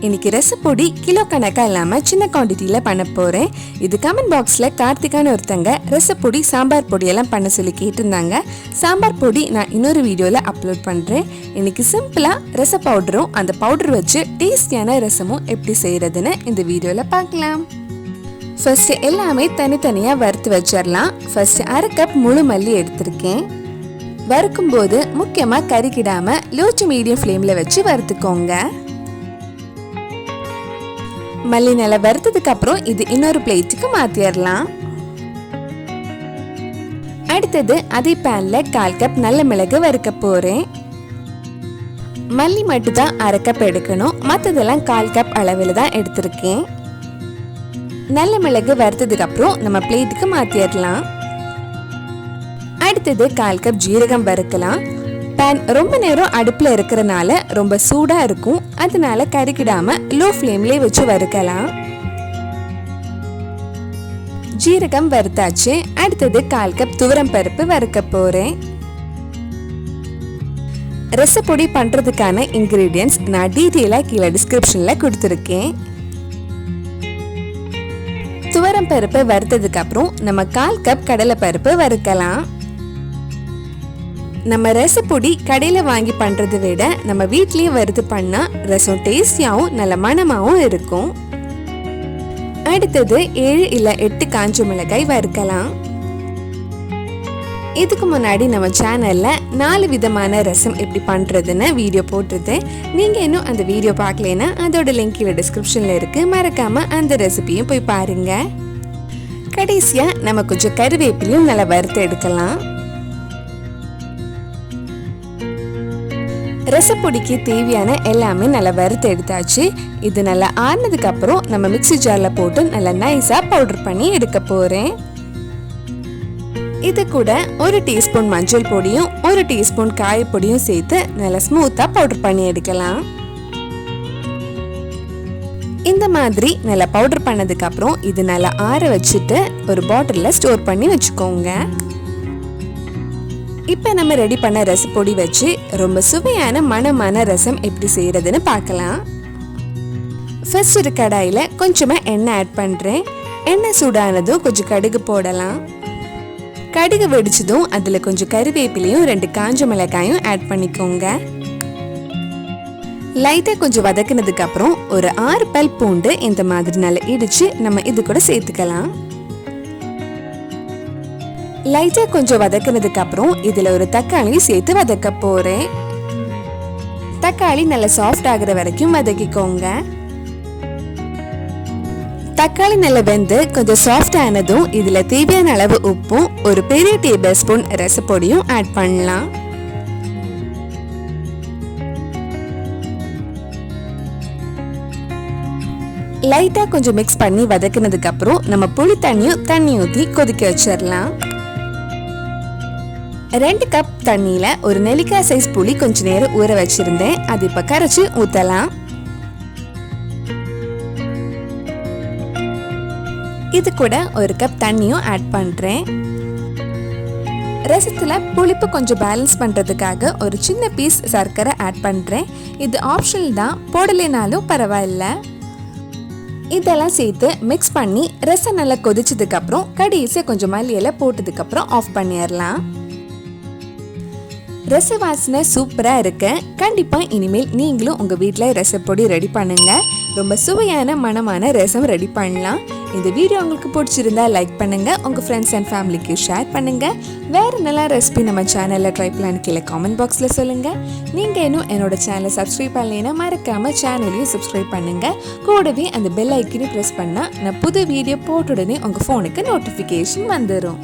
இன்னைக்கு ரசப்பொடி கிலோ கணக்கா இல்லாம சின்ன குவாண்டிட்டியில பண்ண போறேன். இது கமெண்ட் பாக்ஸ்ல கார்த்திகான ஒருத்தங்க ரசப்பொடி சாம்பார் பொடி எல்லாம் பண்ண சொல்லி கேட்டிருந்தாங்க. சாம்பார் பொடி நான் இன்னொரு வீடியோல அப்லோட் பண்றேன். இன்னைக்கு சிம்பிளா ரச பவுடரும் அந்த பவுடர் வச்சு டேஸ்டியான ரசமும் எப்படி செய்யறதுன்னு இந்த வீடியோல பார்க்கலாம். ஃபர்ஸ்ட் எல்லாமே தனித்தனியா வறுத்து வச்சிடலாம். ஃபர்ஸ்ட் 1/2 கப் முழு மல்லி எடுத்திருக்கேன். வறுக்கும் போது முக்கியமா கறிக்கிடாம லோ டு மீடியம் ஃப்ளேம்ல வச்சு வறுத்துக்கோங்க. மல்லி நல்லா வறுத்ததுக்கு அப்புறம் இது இன்னொரு பிளேட்டுக்கு மாத்திரலாம். அடுத்தது அதே பேன்ல 1/4 கப் நல்ல மிளகு வறுக்க போறேன். மல்லி மட்டும் தான் 1/2 கப் எடுக்கணும், மற்றதெல்லாம் 1/4 கப் அளவில் தான் எடுத்திருக்கேன். நல்ல மிளகு வறுத்ததுக்கு அப்புறம் நம்ம பிளேட்டுக்கு மாத்திரலாம். அடுத்தது 1/4 கப் ஜீரகம் வறுக்கலாம். பேன் ரொம்ப நேரம் அடுப்புல இருக்கிறனால ரொம்ப சூடா இருக்கும், அதனால கறிக்கிடாம லோ ஃப்ளேம்லயே வச்சு வறுக்கலாம். ஜீரகம் வறுத்தாச்சு. அடுத்தது 1/4 கப் துவரம் பருப்பு வறுக்க போறேன். ரசப்பொடி பண்றதுக்கான இன்கிரீடியன்ட்ஸ் நான் டீட்டெயிலா கீழே டிஸ்கிரிப்ஷன்ல கொடுத்துருக்கேன். துவரம் பருப்பு வறுத்ததுக்கு அப்புறம் நம்ம 1/4 கப் கடலை பருப்பு வறுக்கலாம். நம்ம ரசப்பொடி கடையில வாங்கி பண்றதை விட நம்ம வீட்லயே வறுத்து பண்ணா ரசம் டேஸ்டியாவும் நல்ல மணமாவும் இருக்கும். அடுத்தது 7 இல்ல 8 காஞ்ச மிளகாய் வறுக்கலாம். இதுக்கு முன்னாடி நம்ம சேனல்ல 4 விதமான ரசம் எப்படி பண்றதுன்னு வீடியோ போட்டிருந்தேன். நீங்க இன்னும் அந்த வீடியோ பார்க்கலனா அதோட லிங்க் கீழே டிஸ்கிரிப்ஷன்ல இருக்கு, மறக்காம அந்த ரெசிபியும் போய் பாருங்க. கடைசியா நம்ம கொஞ்சம் கறிவேப்பிலையும் நல்லா வறுத்து எடுக்கலாம். ரசப்பொடிக்கு தேவையான எல்லாமே நல்லா வறுத்து எடுத்தாச்சு. இது நல்லா ஆறினதுக்கு அப்புறம் நம்ம மிக்ஸி ஜார்ல போட்டு நல்லா நைஸா பவுடர் பண்ணி எடுக்க போறேன். இது கூட 1 டீஸ்பூன் மஞ்சள் பொடியும் 1 டீஸ்பூன் காயப்பொடியும் சேர்த்து நல்லா ஸ்மூத்தா பவுடர் பண்ணி எடுக்கலாம். இந்த மாதிரி நல்லா பவுடர் பண்ணதுக்கு அப்புறம் இது நல்லா ஆற வச்சுட்டு ஒரு பாட்டில்ல ஸ்டோர் பண்ணி வச்சுக்கோங்க. இப்ப நம்ம ரெடி பண்ண ரசப்பொடி வச்சு ரொம்ப சுவையான மணமான ரசம் எப்படி செய்யறதுன்னு பார்க்கலாம். ஃபர்ஸ்ட் ஒரு கடாயில கொஞ்சமா எண்ணெய் ஆட் பண்றேன். எண்ணெய் சூடானதும் கொஞ்சம் கடுகு போடலாம். கடுகு வெடிச்சதும் அதுல கொஞ்சம் கறிவேப்பிலையும் 2 காஞ்ச மிளகாயும் ஆட் பண்ணிக்கோங்க. லைட்டா கொஞ்சம் வதக்குனதுக்கு அப்புறம் ஒரு 6 பல் பூண்டு இந்த மாதிரி நல்லா இடிச்சு நம்ம இது கூட சேர்த்துக்கலாம். லைட்டா கொஞ்சம் வதக்குனதுக்கு அப்புறம் இதுல ஒரு தக்காளி சேர்த்து வதக்க போறேன். தக்காளி நல்லா சாஃப்ட் ஆகுற வரைக்கும் வதக்கிக்கோங்க. தக்காளி நல்லா வெந்து கொஞ்சம் சாஃப்ட் ஆனதும் இதுல தேவையான அளவு உப்பும் ஒரு பெரிய டேபிள் ஸ்பூன் ரசப்பொடியும் ஆட் பண்ணலாம். லைட்டா கொஞ்சம் மிக்ஸ் பண்ணி வதக்குனதுக்கு அப்புறம் நம்ம புளி தண்ணி ஊத்தி கொதிக்க வச்சிடலாம். 2 கப் தண்ணியில ஒரு நெல்லிக்காய் சைஸ் புளி கொஞ்ச நேரம் ஊற வச்சிருந்தேன். அது இப்ப கரைச்சு ஊத்தலாம். இது கூட 1 கப் தண்ணியும் ஆட் பண்றேன். ரசத்துல புளிப்பு கொஞ்சம் பேலன்ஸ் பண்றதுக்காக ஒரு சின்ன பீஸ் சர்க்கரை ஆட் பண்றேன். இது ஆப்ஷனல் தான், போடலைனாலும் பரவாயில்ல. இதெல்லாம் சேர்த்து மிக்ஸ் பண்ணி ரசம் நல்லா கொதிச்சதுக்கு அப்புறம் கடைசியா கொஞ்சம் மல்லி இலை போட்டதுக்கு அப்புறம் ஆஃப் பண்ணிடலாம். ரச வாசனை சூப்பரா இருக்கு. கண்டிப்பா இனிமேல் நீங்களும் உங்க வீட்ல ரசப்பொடி ரெடி பண்ணுங்க. ரொம்ப சுவையான மணமான ரசம் ரெடி பண்ணலாம். இந்த வீடியோ உங்களுக்கு பிடிச்சிருந்தா லைக் பண்ணுங்க, உங்க ஃப்ரெண்ட்ஸ் அண்ட் ஃபேமிலிக்கு ஷேர் பண்ணுங்க. வேற நல்ல ரெசிபி நம்ம சேனல்ல ட்ரை பண்ணலான்னு கீழே காமெண்ட் பாக்ஸ்ல சொல்லுங்க. நீங்க இன்னும் என்னோட சேனலை சப்ஸ்கிரைப் பண்ணலைன்னா மறக்காம சேனலையும் சப்ஸ்கிரைப் பண்ணுங்க. கூடவே அந்த பெல் ஐக்கனையும் பிரஸ் பண்ணா நான் புது வீடியோ போட்ட உடனே உங்க போனுக்கு நோட்டிபிகேஷன் வந்துடும்.